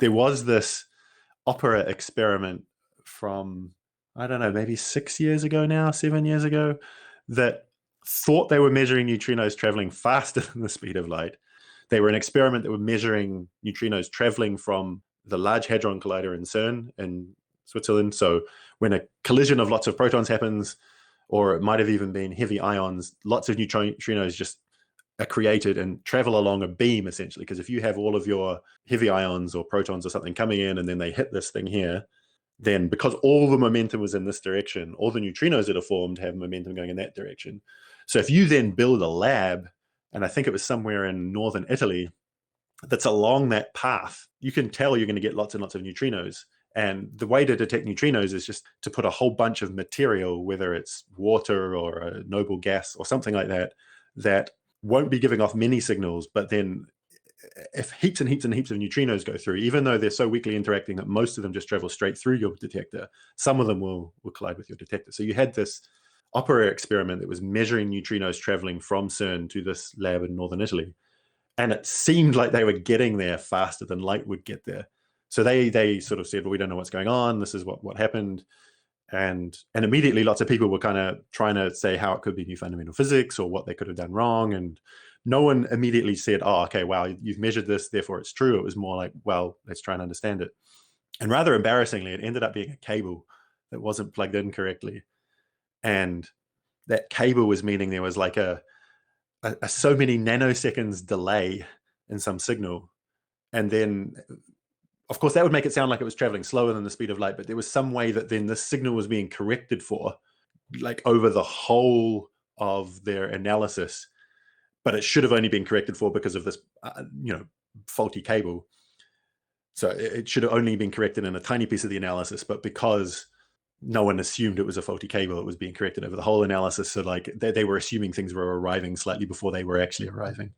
there was this opera experiment from, I don't know, maybe 6 years ago now, 7 years ago, that thought they were measuring neutrinos traveling faster than the speed of light. They were an experiment that were measuring neutrinos traveling from the Large Hadron Collider in CERN in Switzerland. So when a collision of lots of protons happens, or it might have even been heavy ions, lots of neutrinos just are created and travel along a beam, essentially. Because if you have all of your heavy ions or protons or something coming in and then they hit this thing here, then because all the momentum was in this direction, all the neutrinos that are formed have momentum going in that direction. So if you then build a lab, and I think it was somewhere in northern Italy, that's along that path, you can tell you're going to get lots and lots of neutrinos. And the way to detect neutrinos is just to put a whole bunch of material, whether it's water or a noble gas or something like that, that won't be giving off many signals, but then if heaps and heaps and heaps of neutrinos go through, even though they're so weakly interacting that most of them just travel straight through your detector, some of them will collide with your detector. So you had this opera experiment that was measuring neutrinos traveling from CERN to this lab in northern Italy. And it seemed like they were getting there faster than light would get there. So they sort of said, well, we don't know what's going on. This is what happened. And immediately lots of people were kind of trying to say how it could be new fundamental physics or what they could have done wrong. And no one immediately said, oh, okay, wow, you've measured this, therefore it's true. It was more like, well, let's try and understand it. And rather embarrassingly, it ended up being a cable that wasn't plugged in correctly. And that cable was meaning there was like a so many nanoseconds delay in some signal. And then, of course, that would make it sound like it was traveling slower than the speed of light, but there was some way that then this signal was being corrected for, like over the whole of their analysis, but it should have only been corrected for because of this, faulty cable. So it should have only been corrected in a tiny piece of the analysis, but because no one assumed it was a faulty cable, it was being corrected over the whole analysis. So like they were assuming things were arriving slightly before they were actually arriving.